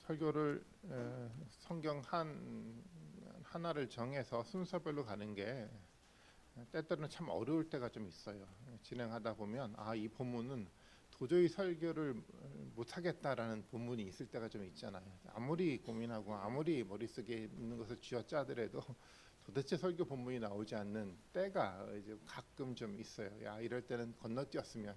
설교를 성경 하나를 정해서 순서별로 가는 게 때때로는 참 어려울 때가 좀 있어요. 진행하다 보면 이 본문은 도저히 설교를 못하겠다라는 본문이 있을 때가 좀 있잖아요. 아무리 고민하고 아무리 머릿속에 있는 것을 쥐어짜더라도 도대체 설교 본문이 나오지 않는 때가 이제 가끔 좀 있어요. 이럴 때는 건너뛰었으면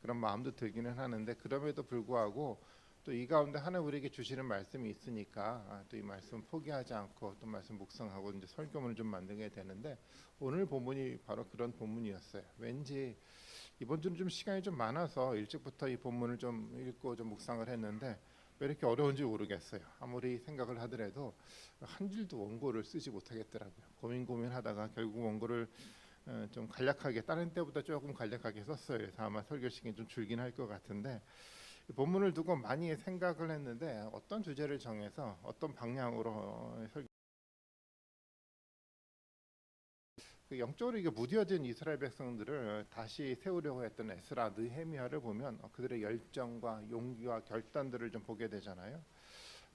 그런 마음도 들기는 하는데, 그럼에도 불구하고 또 이 가운데 하나님 우리에게 주시는 말씀이 있으니까 또 이 말씀 포기하지 않고 또 말씀 묵상하고 이제 설교문을 좀 만들게 되는데, 오늘 본문이 바로 그런 본문이었어요. 왠지 이번 주는 좀 시간이 좀 많아서 일찍부터 이 본문을 좀 읽고 좀 묵상을 했는데 왜 이렇게 어려운지 모르겠어요. 아무리 생각을 하더라도 한 줄도 원고를 쓰지 못하겠더라고요. 고민하다가 결국 원고를 좀 간략하게, 다른 때보다 조금 간략하게 썼어요. 그래서 아마 설교 시간이 좀 줄긴 할 것 같은데, 본문을 두고 많이 생각을 했는데 어떤 주제를 정해서 어떤 방향으로 영적으로 이게 무뎌진 이스라엘 백성들을 다시 세우려고 했던 에스라, 느헤미야를 보면 그들의 열정과 용기와 결단들을 좀 보게 되잖아요.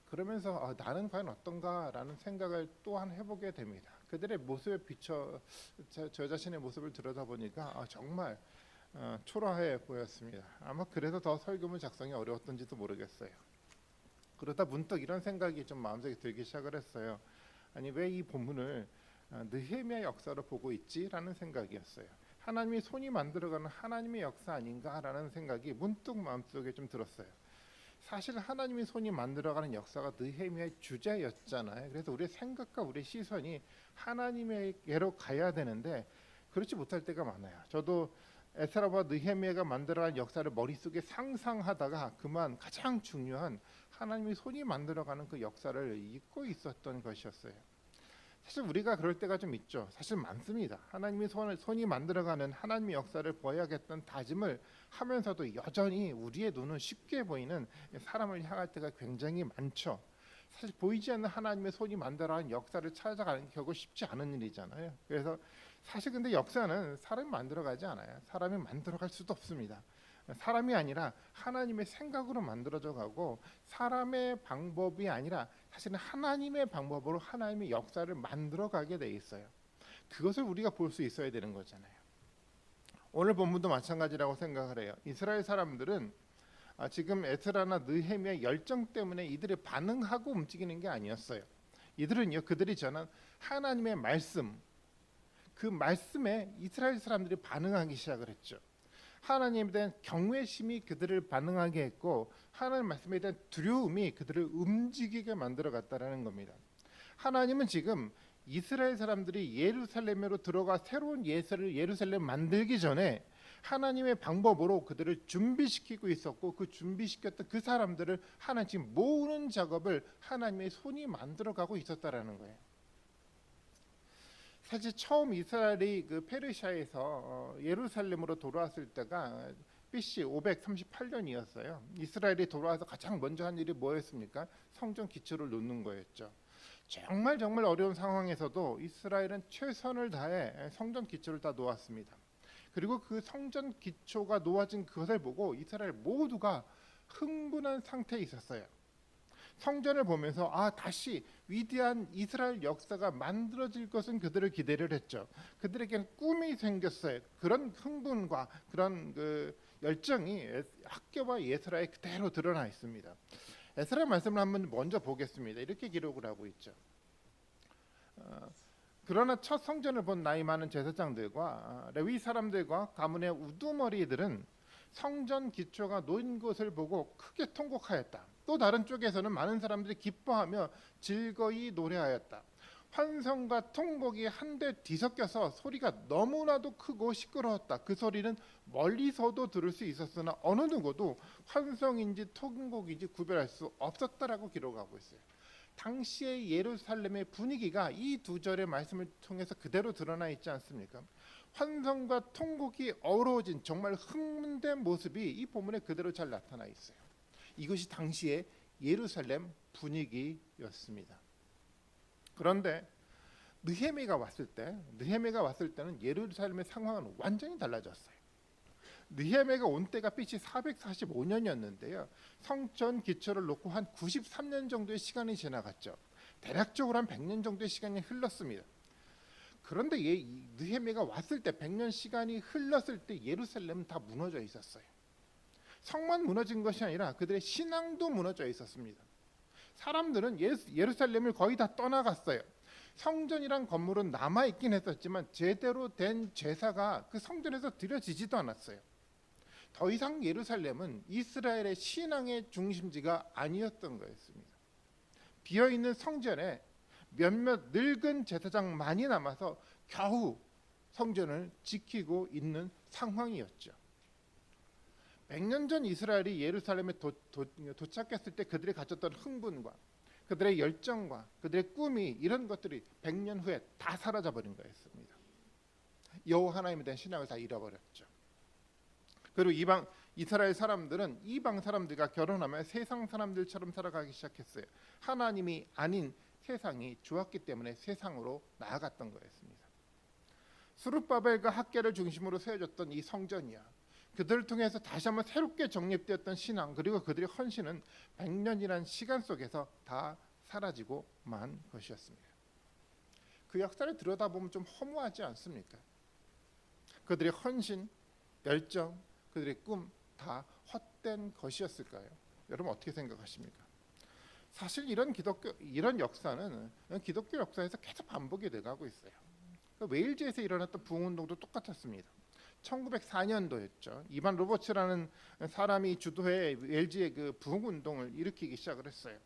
그러면서 나는 과연 어떤가라는 생각을 또한 해보게 됩니다. 그들의 모습에 비춰 저 자신의 모습을 들여다보니까 정말 초라해 보였습니다. 아마 그래서 더 설교문 작성이 어려웠던지도 모르겠어요. 그러다 문득 이런 생각이 좀 마음속에 들기 시작을 했어요. 아니, 왜 이 본문을 느헤미야 역사로 보고 있지라는 생각이었어요. 하나님이 손이 만들어가는 하나님의 역사 아닌가라는 생각이 문득 마음속에 좀 들었어요. 사실 하나님이 손이 만들어가는 역사가 느헤미야의 주제였잖아요. 그래서 우리의 생각과 우리의 시선이 하나님에게로 가야 되는데 그렇지 못할 때가 많아요. 저도 에스라와 느헤미야가 만들어간 역사를 머릿속에 상상하다가 그만 가장 중요한 하나님이 손이 만들어가는 그 역사를 잊고 있었던 것이었어요. 사실 우리가 그럴 때가 좀 있죠. 사실 많습니다. 하나님이 손이 만들어가는 하나님의 역사를 보여야겠다는 다짐을 하면서도 여전히 우리의 눈은 쉽게 보이는 사람을 향할 때가 굉장히 많죠. 사실 보이지 않는 하나님의 손이 만들어가는 역사를 찾아가는 게 결국 쉽지 않은 일이잖아요. 그래서 사실 근데 역사는 사람이 만들어가지 않아요. 사람이 만들어갈 수도 없습니다. 사람이 아니라 하나님의 생각으로 만들어져 가고, 사람의 방법이 아니라 사실은 하나님의 방법으로 하나님의 역사를 만들어가게 돼 있어요. 그것을 우리가 볼 수 있어야 되는 거잖아요. 오늘 본문도 마찬가지라고 생각을 해요. 이스라엘 사람들은 지금 에스라나 느헤미야 열정 때문에 이들이 반응하고 움직이는 게 아니었어요. 이들은요, 그들이 전한 하나님의 말씀, 그 말씀에 이스라엘 사람들이 반응하기 시작을 했죠. 하나님에 대한 경외심이 그들을 반응하게 했고, 하나님 말씀에 대한 두려움이 그들을 움직이게 만들어갔다라는 겁니다. 하나님은 지금 이스라엘 사람들이 예루살렘으로 들어가 새로운 예루살렘 만들기 전에 하나님의 방법으로 그들을 준비시키고 있었고, 그 준비시켰던 그 사람들을 하나님 지금 모으는 작업을 하나님의 손이 만들어가고 있었다라는 거예요. 사실 처음 이스라엘이 그 페르시아에서 예루살렘으로 돌아왔을 때가 BC 538년이었어요. 이스라엘이 돌아와서 가장 먼저 한 일이 뭐였습니까? 성전 기초를 놓는 거였죠. 정말 어려운 상황에서도 이스라엘은 최선을 다해 성전 기초를 다 놓았습니다. 그리고 그 성전 기초가 놓아진 그것을 보고 이스라엘 모두가 흥분한 상태에 있었어요. 성전을 보면서 다시 위대한 이스라엘 역사가 만들어질 것은 그들을 기대를 했죠. 그들에게는 꿈이 생겼어요. 그런 흥분과 그런 그 열정이 학교와 예스라에 그대로 드러나 있습니다. 에스라 말씀을 한번 먼저 보겠습니다. 이렇게 기록을 하고 있죠. 그러나 첫 성전을 본 나이 많은 제사장들과 레위 사람들과 가문의 우두머리들은 성전 기초가 놓인 것을 보고 크게 통곡하였다. 또 다른 쪽에서는 많은 사람들이 기뻐하며 즐거이 노래하였다. 환성과 통곡이 한데 뒤섞여서 소리가 너무나도 크고 시끄러웠다. 그 소리는 멀리서도 들을 수 있었으나 어느 누구도 환성인지 통곡인지 구별할 수 없었다라고 기록하고 있어요. 당시의 예루살렘의 분위기가 이 두 절의 말씀을 통해서 그대로 드러나 있지 않습니까? 환성과 통곡이 어우러진 정말 흥분된 모습이 이 본문에 그대로 잘 나타나 있어요. 이것이 당시의 예루살렘 분위기였습니다. 그런데 느헤미야가 왔을 때는 예루살렘의 상황은 완전히 달라졌어요. 느헤미야가 온 때가 BC 445년이었는데요. 성전 기초를 놓고 한 93년 정도의 시간이 지나갔죠. 대략적으로 한 100년 정도의 시간이 흘렀습니다. 그런데 느헤미야가 왔을 때 100년 시간이 흘렀을 때 예루살렘은 다 무너져 있었어요. 성만 무너진 것이 아니라 그들의 신앙도 무너져 있었습니다. 사람들은 예루살렘을 거의 다 떠나갔어요. 성전이란 건물은 남아있긴 했었지만 제대로 된 제사가 그 성전에서 드려지지도 않았어요. 더 이상 예루살렘은 이스라엘의 신앙의 중심지가 아니었던 거였습니다. 비어있는 성전에 몇몇 늙은 제사장만이 남아서 겨우 성전을 지키고 있는 상황이었죠. 100년 전 이스라엘이 예루살렘에 도착했을 때 그들이 가졌던 흥분과 그들의 열정과 그들의 꿈이 이런 것들이 100년 후에 다 사라져버린 거였습니다. 여호와 하나님에 대한 신앙을 다 잃어버렸죠. 그리고 이스라엘 사람들은 이방 사람들과 결혼하면 세상 사람들처럼 살아가기 시작했어요. 하나님이 아닌 세상이 좋았기 때문에 세상으로 나아갔던 거였습니다. 스룹바벨과 학개를 중심으로 세워졌던 이 성전이야, 그들을 통해서 다시 한번 새롭게 정립되었던 신앙 그리고 그들의 헌신은 100년이라는 시간 속에서 다 사라지고 만 것이었습니다. 그 역사를 들여다보면 좀 허무하지 않습니까? 그들의 헌신, 열정, 그들의 꿈 다 헛된 것이었을까요? 여러분 어떻게 생각하십니까? 사실 이런 역사는 기독교 역사에서 계속 반복이 돼가고 있어요. 웨일즈에서 일어났던 부흥운동도 똑같았습니다. 1904년도였죠. 이반 로버츠라는 사람이 주도해 웨일즈의 그 부흥운동을 일으키기 시작을 했어요.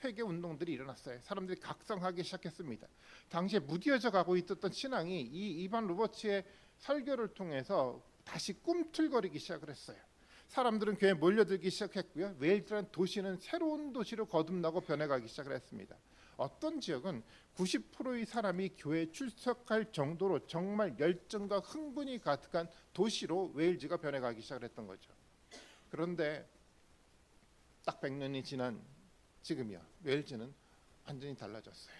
회개 운동들이 일어났어요. 사람들이 각성하기 시작했습니다. 당시에 무뎌져 가고 있었던 신앙이 이 이반 로버츠의 설교를 통해서 다시 꿈틀거리기 시작을 했어요. 사람들은 교회에 몰려들기 시작했고요. 웨일즈라는 도시는 새로운 도시로 거듭나고 변해가기 시작을 했습니다. 어떤 지역은 90%의 사람이 교회에 출석할 정도로 정말 열정과 흥분이 가득한 도시로 웨일즈가 변해가기 시작을 했던 거죠. 그런데 딱 100년이 지난 지금이야, 웨일즈는 완전히 달라졌어요.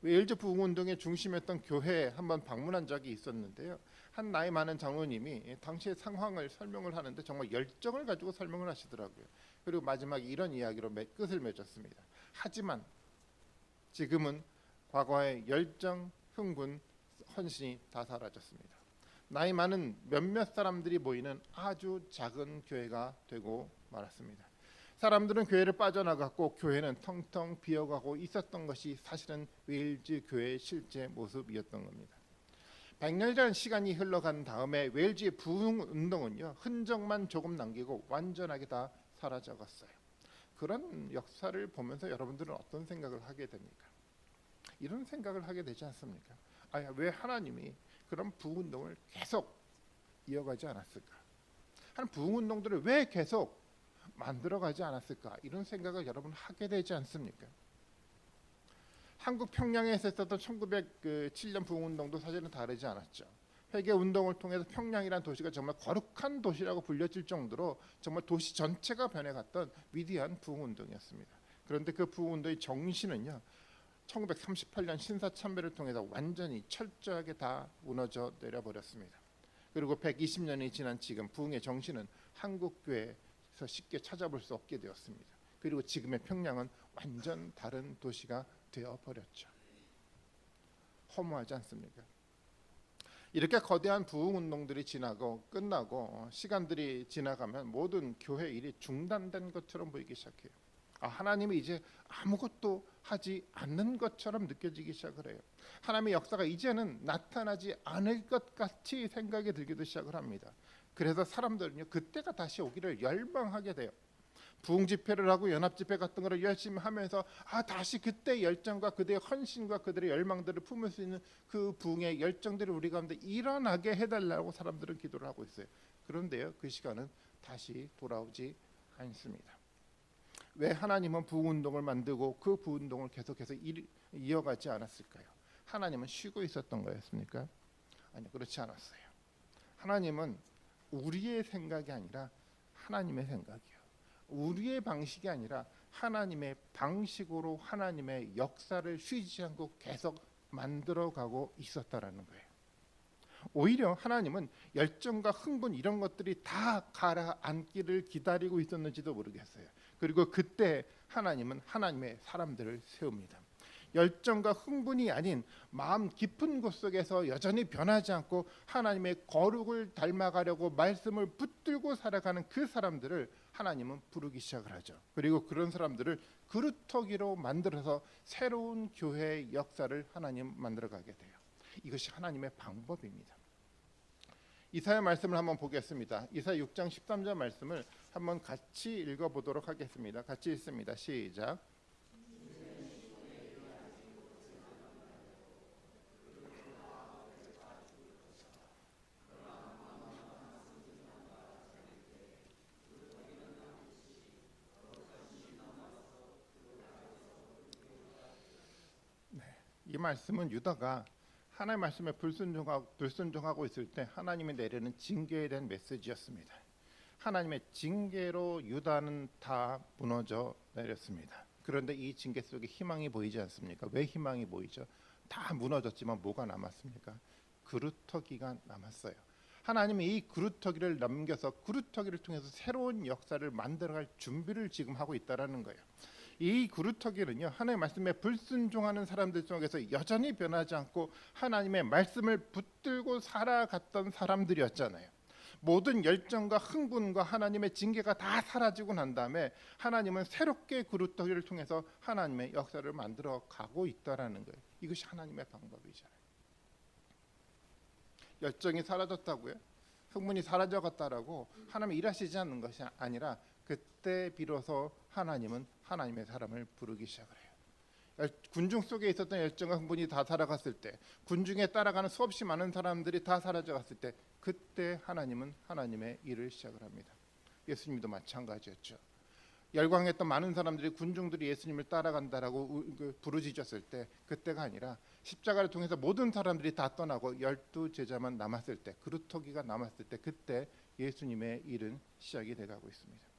웨일즈 부흥운동의 중심이었던 교회에 한번 방문한 적이 있었는데요. 한 나이 많은 장로님이 당시의 상황을 설명을 하는데 정말 열정을 가지고 설명을 하시더라고요. 그리고 마지막에 이런 이야기로 끝을 맺었습니다. 하지만 지금은 과거의 열정, 흥분, 헌신이 다 사라졌습니다. 나이 많은 몇몇 사람들이 모이는 아주 작은 교회가 되고 말았습니다. 사람들은 교회를 빠져나갔고 교회는 텅텅 비어가고 있었던 것이 사실은 웨일즈 교회의 실제 모습이었던 겁니다. 100년이라는 시간이 흘러간 다음에 웨일즈의 부흥운동은요, 흔적만 조금 남기고 완전하게 다 사라져갔어요. 그런 역사를 보면서 여러분들은 어떤 생각을 하게 됩니까? 이런 생각을 하게 되지 않습니까? 왜 하나님이 그런 부흥운동을 계속 이어가지 않았을까? 한 부흥운동들을 왜 계속 만들어가지 않았을까? 이런 생각을 여러분 하게 되지 않습니까? 한국 평양에서 있었던 1907년 부흥운동도 사실은 다르지 않았죠. 회개운동을 통해서 평양이라는 도시가 정말 거룩한 도시라고 불려질 정도로 정말 도시 전체가 변해갔던 위대한 부흥운동이었습니다. 그런데 그 부흥운동의 정신은요, 1938년 신사참배를 통해서 완전히 철저하게 다 무너져 내려버렸습니다. 그리고 120년이 지난 지금 부흥의 정신은 한국교회에서 쉽게 찾아볼 수 없게 되었습니다. 그리고 지금의 평양은 완전 다른 도시가 되어버렸죠. 허무하지 않습니까? 이렇게 거대한 부흥운동들이 지나고 끝나고 시간들이 지나가면 모든 교회 일이 중단된 것처럼 보이기 시작해요. 하나님이 이제 아무것도 하지 않는 것처럼 느껴지기 시작을 해요. 하나님의 역사가 이제는 나타나지 않을 것 같이 생각이 들기도 시작을 합니다. 그래서 사람들은요, 그때가 다시 오기를 열망하게 돼요. 부흥 집회를 하고 연합 집회 같은 거를 열심히 하면서 다시 그때 열정과 그들의 헌신과 그들의 열망들을 품을 수 있는 그 부흥의 열정들이 우리 가운데 일어나게 해달라고 사람들은 기도를 하고 있어요. 그런데요, 그 시간은 다시 돌아오지 않습니다. 왜 하나님은 부흥운동을 만들고 그 부흥운동을 계속해서 이어가지 않았을까요? 하나님은 쉬고 있었던 거였습니까? 아니요, 그렇지 않았어요. 하나님은 우리의 생각이 아니라 하나님의 생각이에요. 우리의 방식이 아니라 하나님의 방식으로 하나님의 역사를 쉬지 않고 계속 만들어가고 있었다라는 거예요. 오히려 하나님은 열정과 흥분 이런 것들이 다 가라앉기를 기다리고 있었는지도 모르겠어요. 그리고 그때 하나님은 하나님의 사람들을 세웁니다. 열정과 흥분이 아닌 마음 깊은 곳 속에서 여전히 변하지 않고 하나님의 거룩을 닮아가려고 말씀을 붙들고 살아가는 그 사람들을 하나님은 부르기 시작을 하죠. 그리고 그런 사람들을 그루터기로 만들어서 새로운 교회의 역사를 하나님 만들어가게 돼요. 이것이 하나님의 방법입니다. 이사야 말씀을 한번 보겠습니다. 이사야 6장 13절 말씀을 한번 같이 읽어보도록 하겠습니다. 같이 읽습니다. 시작. 이 말씀은 유다가 하나님의 말씀에 불순종하고 있을 때 하나님이 내리는 징계에 대한 메시지였습니다. 하나님의 징계로 유다는 다 무너져 내렸습니다. 그런데 이 징계 속에 희망이 보이지 않습니까? 왜 희망이 보이죠? 다 무너졌지만 뭐가 남았습니까? 그루터기가 남았어요. 하나님이 이 그루터기를 넘겨서 그루터기를 통해서 새로운 역사를 만들어갈 준비를 지금 하고 있다라는 거예요. 이 그루터기는요, 하나님의 말씀에 불순종하는 사람들 중에서 여전히 변하지 않고 하나님의 말씀을 붙들고 살아갔던 사람들이었잖아요. 모든 열정과 흥분과 하나님의 징계가 다 사라지고 난 다음에 하나님은 새롭게 그루터기를 통해서 하나님의 역사를 만들어 가고 있다라는 거예요. 이것이 하나님의 방법이잖아요. 열정이 사라졌다고요? 흥분이 사라져갔다라고 하나님이 일하시지 않는 것이 아니라 그때 비로소 하나님은 하나님의 사람을 부르기 시작을 해요. 군중 속에 있었던 열정과 흥분이 다 살아갔을 때, 군중에 따라가는 수없이 많은 사람들이 다 사라져갔을 때, 그때 하나님은 하나님의 일을 시작을 합니다. 예수님도 마찬가지였죠. 열광했던 많은 사람들이, 군중들이 예수님을 따라간다라고 부르짖었을 때, 그때가 아니라 십자가를 통해서 모든 사람들이 다 떠나고 12 제자만 남았을 때, 그루터기가 남았을 때, 그때 예수님의 일은 시작이 돼가고 있습니다.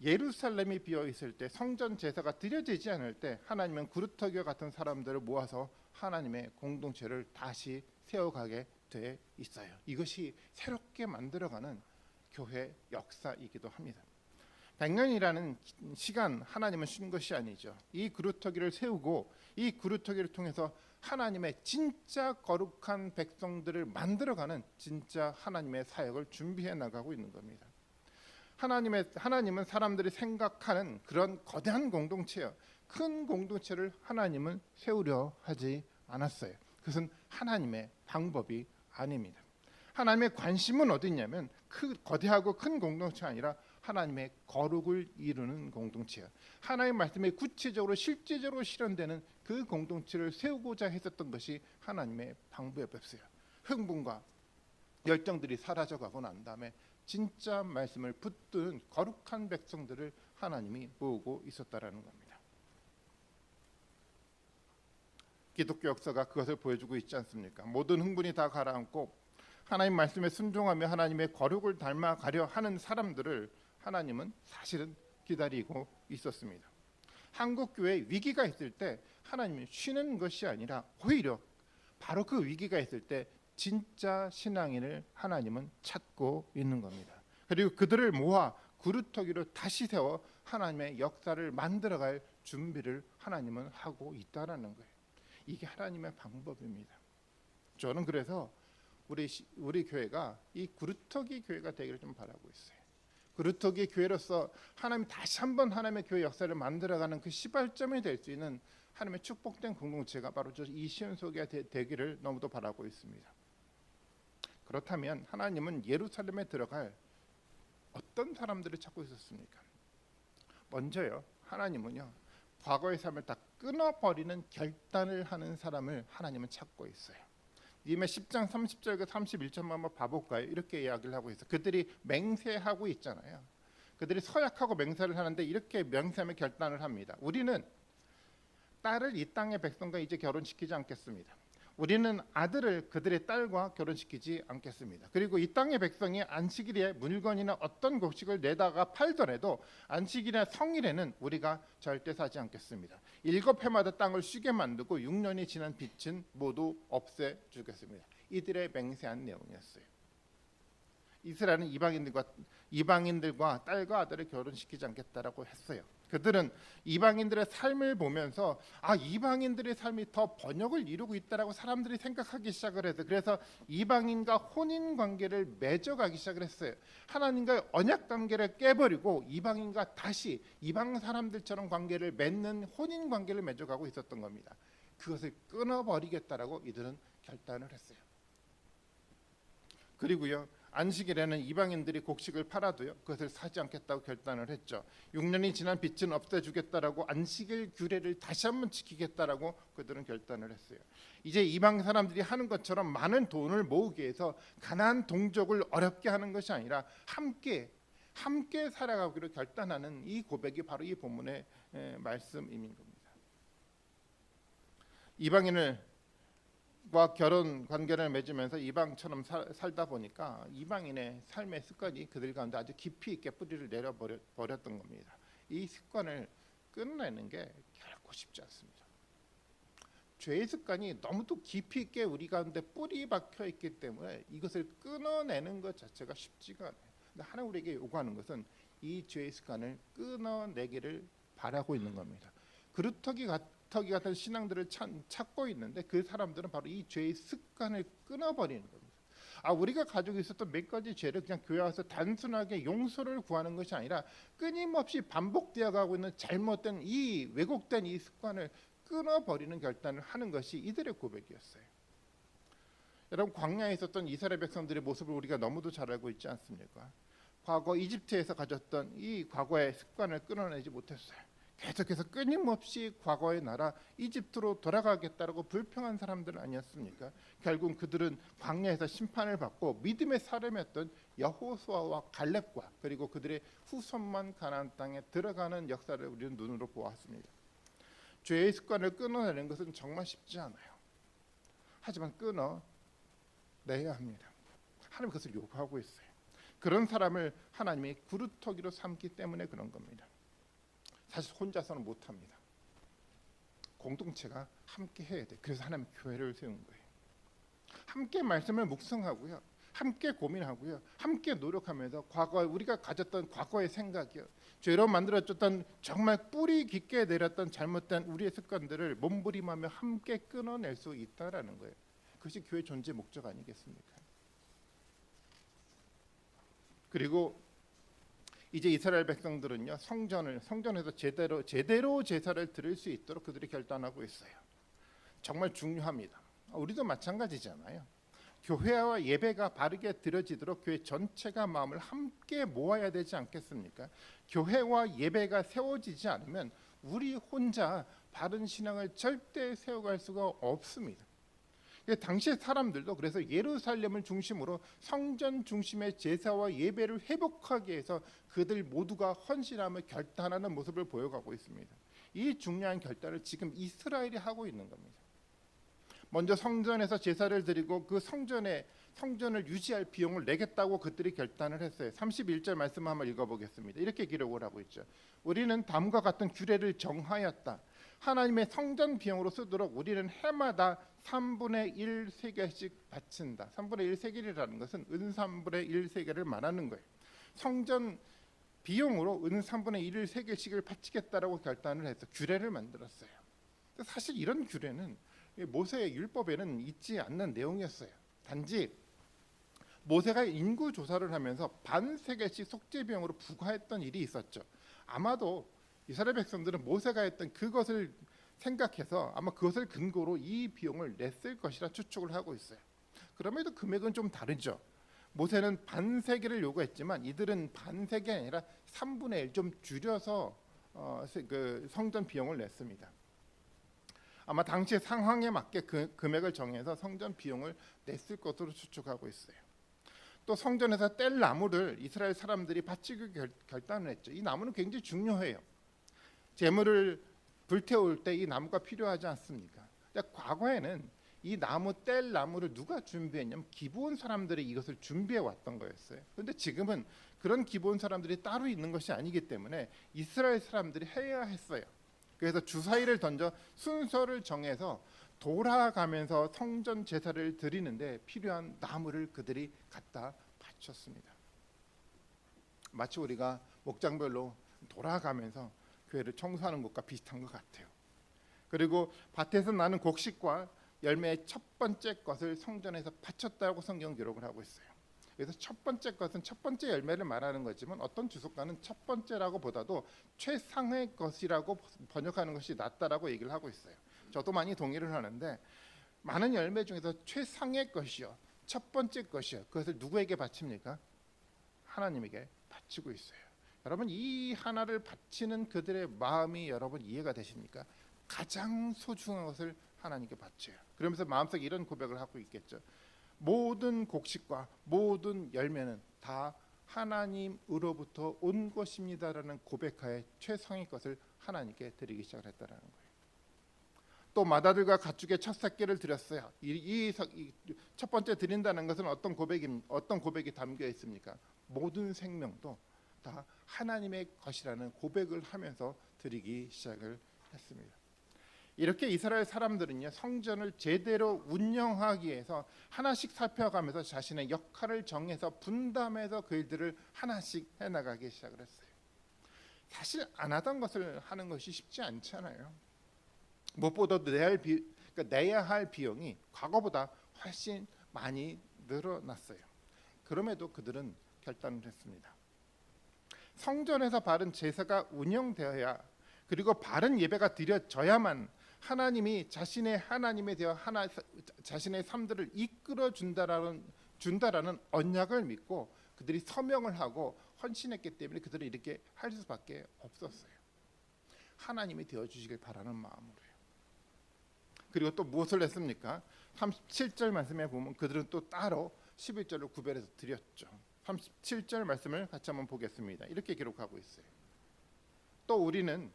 예루살렘이 비어 있을 때, 성전 제사가 드려지지 않을 때 하나님은 그루터기와 같은 사람들을 모아서 하나님의 공동체를 다시 세워가게 돼 있어요. 이것이 새롭게 만들어가는 교회 역사이기도 합니다. 100년이라는 시간 하나님은 쉰 것이 아니죠. 이 그루터기를 세우고 이 그루터기를 통해서 하나님의 진짜 거룩한 백성들을 만들어가는 진짜 하나님의 사역을 준비해 나가고 있는 겁니다. 하나님은 사람들이 생각하는 그런 거대한 공동체요, 큰 공동체를 하나님은 세우려 하지 않았어요. 그것은 하나님의 방법이 아닙니다. 하나님의 관심은 어디 있냐면 그 거대하고 큰 공동체가 아니라 하나님의 거룩을 이루는 공동체예요. 하나님의 말씀이 구체적으로 실제적으로 실현되는 그 공동체를 세우고자 했었던 것이 하나님의 방법이었어요. 흥분과 열정들이 사라져가고 난 다음에 진짜 말씀을 붙드는 거룩한 백성들을 하나님이 모으고 있었다라는 겁니다. 기독교 역사가 그것을 보여주고 있지 않습니까? 모든 흥분이 다 가라앉고 하나님 말씀에 순종하며 하나님의 거룩을 닮아가려 하는 사람들을 하나님은 사실은 기다리고 있었습니다. 한국 교회에 위기가 있을 때 하나님이 쉬는 것이 아니라 오히려 바로 그 위기가 있을 때 진짜 신앙인을 하나님은 찾고 있는 겁니다. 그리고 그들을 모아 그루터기로 다시 세워 하나님의 역사를 만들어갈 준비를 하나님은 하고 있다라는 거예요. 이게 하나님의 방법입니다. 저는 그래서 우리 교회가 이 그루터기 교회가 되기를 좀 바라고 있어요. 그루터기 교회로서 하나님 다시 한번 하나님의 교회 역사를 만들어가는 그 시발점이 될 수 있는 하나님의 축복된 공동체가 바로 저 이시온소교가 되기를 너무도 바라고 있습니다. 그렇다면 하나님은 예루살렘에 들어갈 어떤 사람들을 찾고 있었습니까? 먼저요, 하나님은요, 과거의 삶을 다 끊어버리는 결단을 하는 사람을 하나님은 찾고 있어요. 니네 10장 30절과 31절만 한번 봐볼까요? 이렇게 이야기를 하고 있어요. 그들이 맹세하고 있잖아요. 그들이 서약하고 맹세를 하는데 이렇게 맹세하며 결단을 합니다. 우리는 딸을 이 땅의 백성과 이제 결혼시키지 않겠습니다. 우리는 아들을 그들의 딸과 결혼시키지 않겠습니다. 그리고 이 땅의 백성이 안식일에 물건이나 어떤 곡식을 내다가 팔더라도 안식일이나 성일에는 우리가 절대 사지 않겠습니다. 7해마다 땅을 쉬게 만들고 6년이 지난 빚은 모두 없애주겠습니다. 이들의 맹세한 내용이었어요. 이스라엘은 이방인들과 딸과 아들을 결혼시키지 않겠다라고 했어요. 그들은 이방인들의 삶을 보면서 이방인들의 삶이 더 번영을 이루고 있다라고 사람들이 생각하기 시작을 해서 그래서 이방인과 혼인 관계를 맺어가기 시작을 했어요. 하나님과의 언약 관계를 깨버리고 이방인과 다시 이방 사람들처럼 관계를 맺는 혼인 관계를 맺어가고 있었던 겁니다. 그것을 끊어버리겠다라고 이들은 결단을 했어요. 그리고요, 안식일에는 이방인들이 곡식을 팔아도요 그것을 사지 않겠다고 결단을 했죠. 6년이 지난 빚은 없애주겠다라고 안식일 규례를 다시 한번 지키겠다라고 그들은 결단을 했어요. 이제 이방 사람들이 하는 것처럼 많은 돈을 모으기 위해서 가나안 동족을 어렵게 하는 것이 아니라 함께 살아가기로 결단하는 이 고백이 바로 이 본문의 말씀인 겁니다. 이방인과 결혼 관계를 맺으면서 이방처럼 살다 보니까 이방인의 삶의 습관이 그들 가운데 아주 깊이 있게 뿌리를 내려버렸던 겁니다. 이 습관을 끊어내는 게 결코 쉽지 않습니다. 죄의 습관이 너무도 깊이 있게 우리 가운데 뿌리 박혀 있기 때문에 이것을 끊어내는 것 자체가 쉽지가 않아요. 근데 하나님 우리에게 요구하는 것은 이 죄의 습관을 끊어내기를 바라고 있는 겁니다. 그루터기 같은 신앙들을 찾고 있는데 그 사람들은 바로 이 죄의 습관을 끊어버리는 겁니다. 우리가 가지고 있었던 몇 가지 죄를 그냥 교회 와서 단순하게 용서를 구하는 것이 아니라 끊임없이 반복되어 가고 있는 잘못된 이 왜곡된 이 습관을 끊어버리는 결단을 하는 것이 이들의 고백이었어요. 여러분, 광야에 있었던 이스라엘 백성들의 모습을 우리가 너무도 잘 알고 있지 않습니까? 과거 이집트에서 가졌던 이 과거의 습관을 끊어내지 못했어요. 계속해서 끊임없이 과거의 나라 이집트로 돌아가겠다라고 불평한 사람들 아니었습니까? 결국 그들은 광야에서 심판을 받고 믿음의 사람이었던 여호수아와 갈렙과 그리고 그들의 후손만 가나안 땅에 들어가는 역사를 우리는 눈으로 보았습니다. 죄의 습관을 끊어내는 것은 정말 쉽지 않아요. 하지만 끊어내야 합니다. 하나님 그것을 요구하고 있어요. 그런 사람을 하나님이 구루터기로 삼기 때문에 그런 겁니다. 사실 혼자서는 못합니다. 공동체가 함께 해야 돼. 그래서 하나님 교회를 세운 거예요. 함께 말씀을 묵상하고요, 함께 고민하고요, 함께 노력하면서 우리가 가졌던 과거의 생각이요, 죄로 만들어졌던 정말 뿌리 깊게 내렸던 잘못된 우리의 습관들을 몸부림하며 함께 끊어낼 수 있다라는 거예요. 그것이 교회 존재 목적 아니겠습니까? 그리고 이제 이스라엘 백성들은요 성전에서 제대로 제사를 드릴 수 있도록 그들이 결단하고 있어요. 정말 중요합니다. 우리도 마찬가지잖아요. 교회와 예배가 바르게 드려지도록 교회 전체가 마음을 함께 모아야 되지 않겠습니까? 교회와 예배가 세워지지 않으면 우리 혼자 바른 신앙을 절대 세워갈 수가 없습니다. 당시 사람들도 그래서 예루살렘을 중심으로 성전 중심의 제사와 예배를 회복하기 위해서 그들 모두가 헌신함을 결단하는 모습을 보여가고 있습니다. 이 중요한 결단을 지금 이스라엘이 하고 있는 겁니다. 먼저 성전에서 제사를 드리고 그 성전을 유지할 비용을 내겠다고 그들이 결단을 했어요. 31절 말씀 한번 읽어보겠습니다. 이렇게 기록을 하고 있죠. 우리는 다음과 같은 규례를 정하였다. 하나님의 성전 비용으로 쓰도록 우리는 해마다 3분의 1 세겔씩 바친다. 3분의 1 세겔이라는 것은 은 3분의 1 세겔을 말하는 거예요. 성전 비용으로 은 3분의 1 세겔씩을 바치겠다라고 결단을 해서 규례를 만들었어요. 사실 이런 규례는 모세의 율법에는 있지 않는 내용이었어요. 단지 모세가 인구 조사를 하면서 반 세겔씩 속죄 비용으로 부과했던 일이 있었죠. 아마도 이스라엘 백성들은 모세가 했던 그것을 생각해서 아마 그것을 근거로 이 비용을 냈을 것이라 추측을 하고 있어요. 그럼에도 금액은 좀 다르죠. 모세는 반 세겔을 요구했지만 이들은 반 세겔이 아니라 3분의 1 좀 줄여서 그 성전 비용을 냈습니다. 아마 당시의 상황에 맞게 그 금액을 정해서 성전 비용을 냈을 것으로 추측하고 있어요. 또 성전에서 뗄 나무를 이스라엘 사람들이 바치기 결단을 했죠. 이 나무는 굉장히 중요해요. 제물을 불태울 때 이 나무가 필요하지 않습니까? 과거에는 이 뗄 나무를 누가 준비했냐면 기브온 사람들이 이것을 준비해 왔던 거였어요. 그런데 지금은 그런 기브온 사람들이 따로 있는 것이 아니기 때문에 이스라엘 사람들이 해야 했어요. 그래서 주사위를 던져 순서를 정해서 돌아가면서 성전 제사를 드리는데 필요한 나무를 그들이 갖다 바쳤습니다. 마치 우리가 목장별로 돌아가면서 교회를 청소하는 것과 비슷한 것 같아요. 그리고 밭에서 나는 곡식과 열매의 첫 번째 것을 성전에서 바쳤다고 성경 기록을 하고 있어요. 그래서 첫 번째 것은 첫 번째 열매를 말하는 거지만 어떤 주석가는 첫 번째라고 보다도 최상의 것이라고 번역하는 것이 낫다라고 얘기를 하고 있어요. 저도 많이 동의를 하는데 많은 열매 중에서 최상의 것이요, 첫 번째 것이요, 그것을 누구에게 바칩니까? 하나님에게 바치고 있어요. 여러분, 이 하나를 바치는 그들의 마음이 여러분 이해가 되십니까? 가장 소중한 것을 하나님께 바쳐요. 그러면서 마음속에 이런 고백을 하고 있겠죠. 모든 곡식과 모든 열매는 다 하나님으로부터 온 것입니다라는 고백하에 최상의 것을 하나님께 드리기 시작을 했다라는 거예요. 또 마다들과 가축의 첫 새끼를 드렸어요. 이 첫 번째 드린다는 것은 어떤 고백이 담겨 있습니까? 모든 생명도 다 하나님의 것이라는 고백을 하면서 드리기 시작을 했습니다. 이렇게 이스라엘 사람들은요, 성전을 제대로 운영하기 위해서 하나씩 살펴가면서 자신의 역할을 정해서 분담해서 그 일들을 하나씩 해나가기 시작을 했어요. 사실 안 하던 것을 하는 것이 쉽지 않잖아요. 무엇보다도 내야 할 비용이 과거보다 훨씬 많이 늘어났어요. 그럼에도 그들은 결단을 했습니다. 성전에서 바른 제사가 운영되어야, 그리고 바른 예배가 드려져야만 하나님이 자신의 하나님에 대해 자신의 삶들을 이끌어 준다라는 언약을 믿고 그들이 서명을 하고 헌신했기 때문에 그들은 이렇게 할 수밖에 없었어요. 하나님이 되어 주시길 바라는 마음으로요. 그리고 또 무엇을 했습니까? 37절 말씀에 보면 그들은 또 따로 11절을 구별해서 드렸죠. 37절 말씀을 같이 한번 보겠습니다. 이렇게 기록하고 있어요. 또 우리는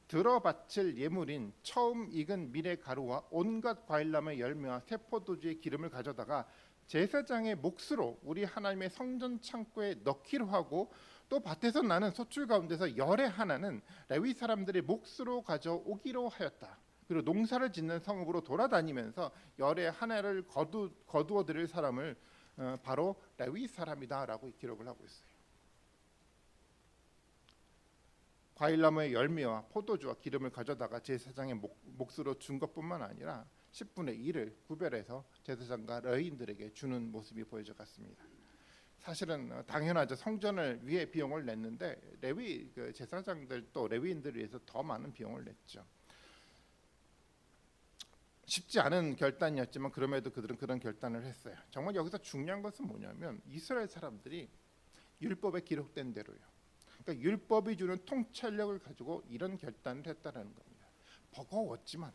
들어 바칠 예물인 처음 익은 밀의 가루와 온갖 과일나무의 열매와 새 포도주의 기름을 가져다가 제사장의 몫으로 우리 하나님의 성전 창고에 넣기로 하고, 또 밭에서 나는 소출 가운데서 열의 하나는 레위 사람들의 몫으로 가져오기로 하였다. 그리고 농사를 짓는 성읍으로 돌아다니면서 열의 하나를 거두어 드릴 사람을 바로 레위 사람이다라고 기록을 하고 있어요. 과일나무의 열매와 포도주와 기름을 가져다가 제사장의 몫으로 준 것뿐만 아니라 10분의 1을 구별해서 제사장과 레위인들에게 주는 모습이 보여져 갔습니다. 사실은 당연하죠. 성전을 위해 비용을 냈는데 제사장들 또 레위인들을 위해서 더 많은 비용을 냈죠. 쉽지 않은 결단이었지만 그럼에도 그들은 그런 결단을 했어요. 정말 여기서 중요한 것은 뭐냐면 이스라엘 사람들이 율법에 기록된 대로요. 그러니까 율법이 주는 통찰력을 가지고 이런 결단을 했다라는 겁니다. 버거웠지만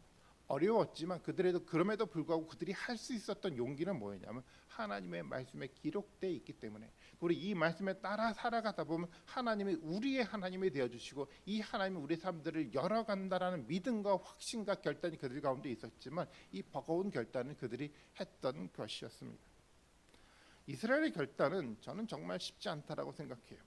어려웠지만 그럼에도 불구하고 그들이 할 수 있었던 용기는 뭐였냐면 하나님의 말씀에 기록되어 있기 때문에, 우리 이 말씀에 따라 살아가다 보면 하나님이 우리의 하나님이 되어주시고 이 하나님이 우리 삶들을 열어간다라는 믿음과 확신과 결단이 그들 가운데 있었지만 이 버거운 결단은 그들이 했던 것이었습니다. 이스라엘의 결단은 저는 정말 쉽지 않다라고 생각해요.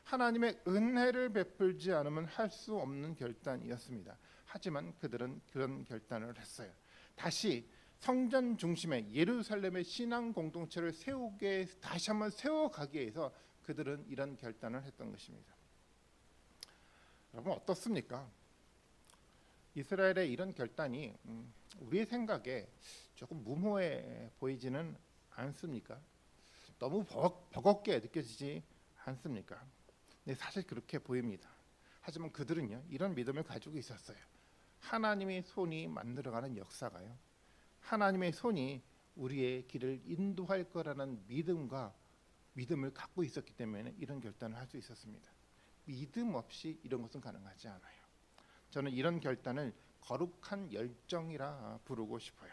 하나님의 은혜를 베풀지 않으면 할 수 없는 결단이었습니다. 하지만 그들은 그런 결단을 했어요. 다시 성전 중심의 예루살렘의 신앙 공동체를 다시 한번 세워가기 위해서 그들은 이런 결단을 했던 것입니다. 여러분 어떻습니까? 이스라엘의 이런 결단이 우리의 생각에 조금 무모해 보이지는 않습니까? 너무 버겁게 느껴지지 않습니까? 네, 사실 그렇게 보입니다. 하지만 그들은요, 이런 믿음을 가지고 있었어요. 하나님의 손이 만들어가는 역사가요, 하나님의 손이 우리의 길을 인도할 거라는 믿음을 갖고 있었기 때문에 이런 결단을 할 수 있었습니다. 믿음 없이 이런 것은 가능하지 않아요. 저는 이런 결단을 거룩한 열정이라 부르고 싶어요.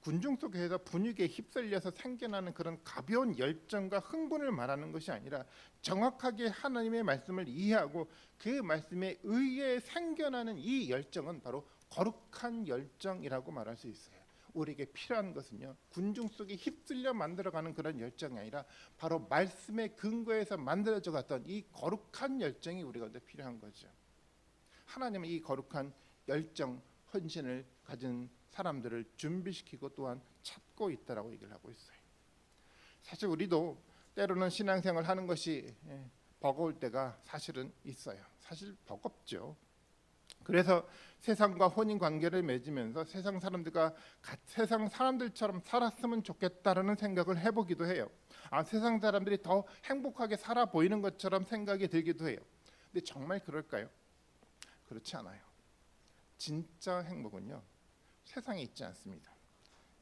군중 속에서 분위기에 휩쓸려서 생겨나는 그런 가벼운 열정과 흥분을 말하는 것이 아니라 정확하게 하나님의 말씀을 이해하고 그 말씀에 의해 생겨나는 이 열정은 바로 거룩한 열정이라고 말할 수 있어요. 우리에게 필요한 것은요, 군중 속에 휩쓸려 만들어가는 그런 열정이 아니라 바로 말씀의 근거에서 만들어져 갔던 이 거룩한 열정이 우리 가운데 필요한 거죠. 하나님은 이 거룩한 열정, 헌신을 가진 사람들을 준비시키고 또한 찾고 있다라고 얘기를 하고 있어요. 사실 우리도 때로는 신앙생활 하는 것이 버거울 때가 사실은 있어요. 사실 버겁죠. 그래서 세상과 혼인 관계를 맺으면서 세상 사람들처럼 살았으면 좋겠다라는 생각을 해보기도 해요. 세상 사람들이 더 행복하게 살아 보이는 것처럼 생각이 들기도 해요. 근데 정말 그럴까요? 그렇지 않아요. 진짜 행복은요, 세상에 있지 않습니다.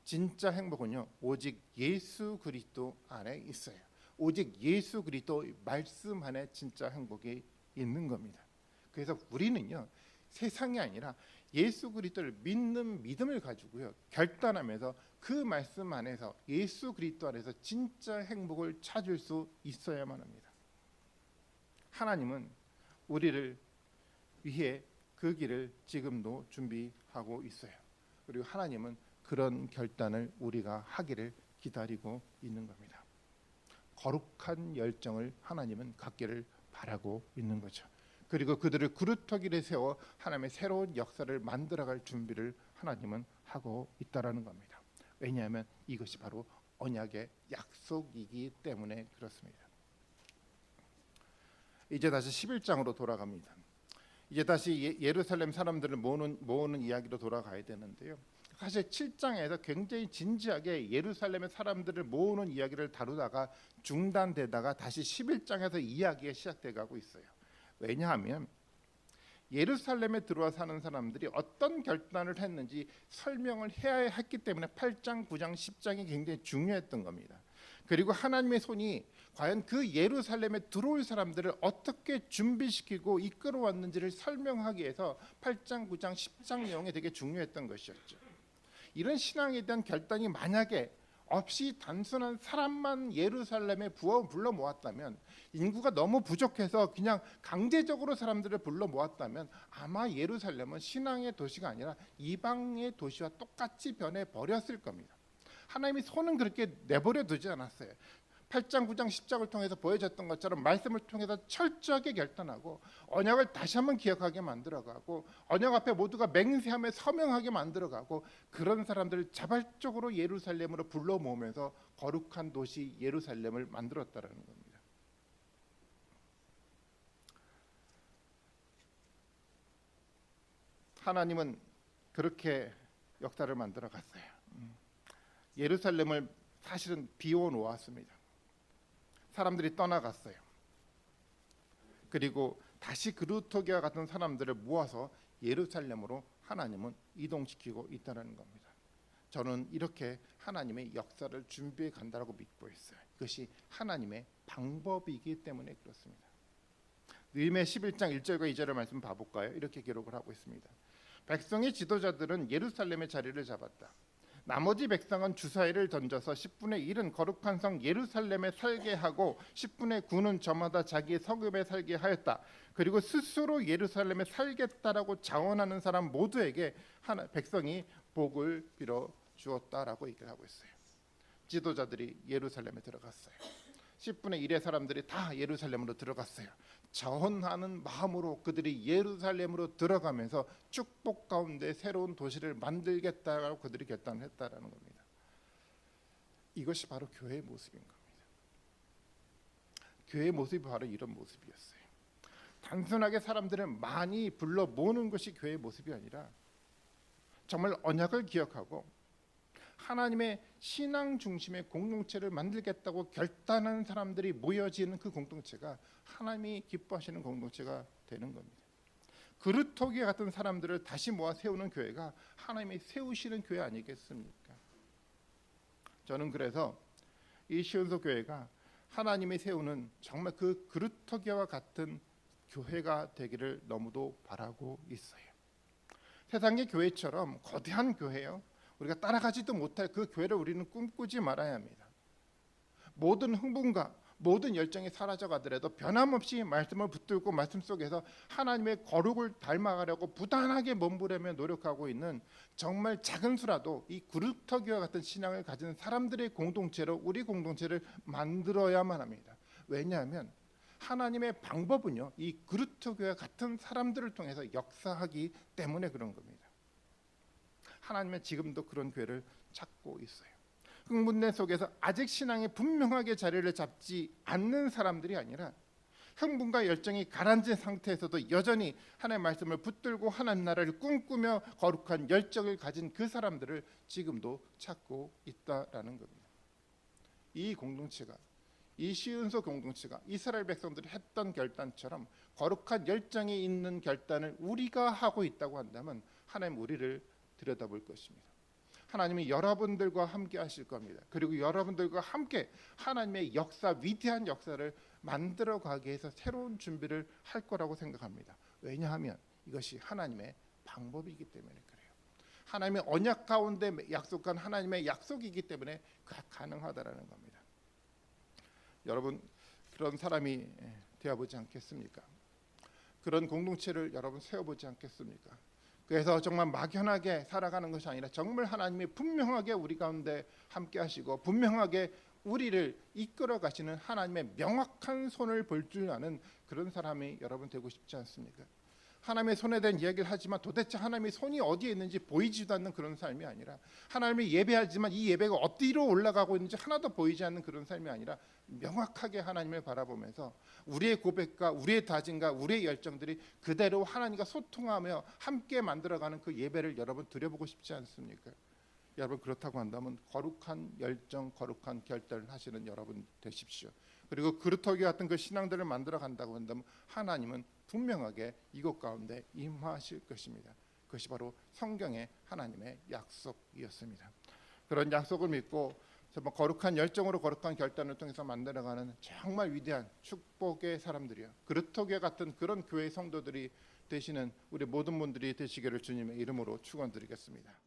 진짜 행복은요, 오직 예수 그리스도 안에 있어요. 오직 예수 그리스도 말씀 안에 진짜 행복이 있는 겁니다. 그래서 우리는요, 세상이 아니라 예수 그리스도를 믿는 믿음을 가지고요, 결단하면서 그 말씀 안에서 예수 그리스도 안에서 진짜 행복을 찾을 수 있어야만 합니다. 하나님은 우리를 위해 그 길을 지금도 준비하고 있어요. 그리고 하나님은 그런 결단을 우리가 하기를 기다리고 있는 겁니다. 거룩한 열정을 하나님은 갖기를 바라고 있는 거죠. 그리고 그들을 그루터기를 세워 하나님의 새로운 역사를 만들어갈 준비를 하나님은 하고 있다라는 겁니다. 왜냐하면 이것이 바로 언약의 약속이기 때문에 그렇습니다. 이제 다시 11장으로 돌아갑니다. 이제 다시 예루살렘 사람들을 모으는 이야기로 돌아가야 되는데요. 사실 7장에서 굉장히 진지하게 예루살렘의 사람들을 모으는 이야기를 다루다가 중단되다가 다시 11장에서 이야기가 시작돼 가고 있어요. 왜냐하면 예루살렘에 들어와 사는 사람들이 어떤 결단을 했는지 설명을 해야 했기 때문에 8장, 9장, 10장이 굉장히 중요했던 겁니다. 그리고 하나님의 손이 과연 그 예루살렘에 들어올 사람들을 어떻게 준비시키고 이끌어왔는지를 설명하기 위해서 8장, 9장, 10장 내용이 되게 중요했던 것이었죠. 이런 신앙에 대한 결단이 만약에 없이 단순한 사람만 예루살렘에 불러 모았다면, 인구가 너무 부족해서 그냥 강제적으로 사람들을 불러 모았다면 아마 예루살렘은 신앙의 도시가 아니라 이방의 도시와 똑같이 변해 버렸을 겁니다. 하나님이 손은 그렇게 내버려 두지 않았어요. 8장, 9장, 10장을 통해서 보여줬던 것처럼 말씀을 통해서 철저하게 결단하고 언약을 다시 한번 기억하게 만들어가고 언약 앞에 모두가 맹세하며 서명하게 만들어가고 그런 사람들을 자발적으로 예루살렘으로 불러 모으면서 거룩한 도시 예루살렘을 만들었다는 겁니다. 하나님은 그렇게 역사를 만들어 갔어요. 예루살렘을 사실은 비워 놓았습니다. 사람들이 떠나갔어요. 그리고 다시 그루터기와 같은 사람들을 모아서 예루살렘으로 하나님은 이동시키고 있다는 겁니다. 저는 이렇게 하나님의 역사를 준비해 간다고 믿고 있어요. 그것이 하나님의 방법이기 때문에 그렇습니다. 느헤미야 11장 1절과 2절의 말씀 봐볼까요? 이렇게 기록을 하고 있습니다. 백성의 지도자들은 예루살렘의 자리를 잡았다. 나머지 백성은 주사위를 던져서 10분의 1은 거룩한 성 예루살렘에 살게 하고 10분의 9는 저마다 자기의 성읍에 살게 하였다. 그리고 스스로 예루살렘에 살겠다라고 자원하는 사람 모두에게 백성이 복을 빌어 주었다라고 얘기를 하고 있어요. 지도자들이 예루살렘에 들어갔어요. 10분의 1의 사람들이 다 예루살렘으로 들어갔어요. 자원하는 마음으로 그들이 예루살렘으로 들어가면서 축복 가운데 새로운 도시를 만들겠다라고 그들이 결단을 했다라는 겁니다. 이것이 바로 교회의 모습인 겁니다. 교회의 모습이 바로 이런 모습이었어요. 단순하게 사람들을 많이 불러 모으는 것이 교회의 모습이 아니라 정말 언약을 기억하고 하나님의 신앙 중심의 공동체를 만들겠다고 결단하는 사람들이 모여지는 그 공동체가 하나님이 기뻐하시는 공동체가 되는 겁니다. 그루터기 같은 사람들을 다시 모아 세우는 교회가 하나님이 세우시는 교회 아니겠습니까? 저는 그래서 이 시온소 교회가 하나님이 세우는 정말 그 그루터기와 같은 교회가 되기를 너무도 바라고 있어요. 세상의 교회처럼 거대한 교회요, 우리가 따라가지도 못할 그 교회를 우리는 꿈꾸지 말아야 합니다. 모든 흥분과 모든 열정이 사라져가더라도 변함없이 말씀을 붙들고 말씀 속에서 하나님의 거룩을 닮아가려고 부단하게 몸부림며 노력하고 있는 정말 작은 수라도 이 그루터기와 같은 신앙을 가진 사람들의 공동체로 우리 공동체를 만들어야만 합니다. 왜냐하면 하나님의 방법은요, 이 그루터기와 같은 사람들을 통해서 역사하기 때문에 그런 겁니다. 하나님은 지금도 그런 교회를 찾고 있어요. 흥분내 속에서 아직 신앙에 분명하게 자리를 잡지 않는 사람들이 아니라 흥분과 열정이 가라앉은 상태에서도 여전히 하나님의 말씀을 붙들고 하나님 나라를 꿈꾸며 거룩한 열정을 가진 그 사람들을 지금도 찾고 있다라는 겁니다. 이 공동체가, 이 시은소 공동체가 이스라엘 백성들이 했던 결단처럼 거룩한 열정이 있는 결단을 우리가 하고 있다고 한다면 하나님 우리를 들여다볼 것입니다. 하나님이 여러분들과 함께 하실 겁니다. 그리고 여러분들과 함께 하나님의 역사, 위대한 역사를 만들어가기 위해서 새로운 준비를 할 거라고 생각합니다. 왜냐하면 이것이 하나님의 방법이기 때문에 그래요. 하나님의 언약 가운데 약속한 하나님의 약속이기 때문에 가능하다라는 겁니다. 여러분 그런 사람이 되어보지 않겠습니까? 그런 공동체를 여러분 세워보지 않겠습니까? 그래서 정말 막연하게 살아가는 것이 아니라 정말 하나님이 분명하게 우리 가운데 함께 하시고 분명하게 우리를 이끌어 가시는 하나님의 명확한 손을 볼 줄 아는 그런 사람이 여러분 되고 싶지 않습니까? 하나님의 손에 대한 이야기를 하지만 도대체 하나님의 손이 어디에 있는지 보이지도 않는 그런 삶이 아니라 하나님을 예배하지만 이 예배가 어디로 올라가고 있는지 하나도 보이지 않는 그런 삶이 아니라 명확하게 하나님을 바라보면서 우리의 고백과 우리의 다짐과 우리의 열정들이 그대로 하나님과 소통하며 함께 만들어가는 그 예배를 여러분 드려보고 싶지 않습니까? 여러분 그렇다고 한다면 거룩한 열정, 거룩한 결단을 하시는 여러분 되십시오. 그리고 그루터기 같은 그 신앙들을 만들어 간다고 한다면 하나님은 분명하게 이곳 가운데 임하실 것입니다. 그것이 바로 성경의 하나님의 약속이었습니다. 그런 약속을 믿고 정말 거룩한 열정으로 거룩한 결단을 통해서 만들어가는 정말 위대한 축복의 사람들이요, 그루터기 같은 그런 교회의 성도들이 되시는 우리 모든 분들이 되시기를 주님의 이름으로 축원드리겠습니다.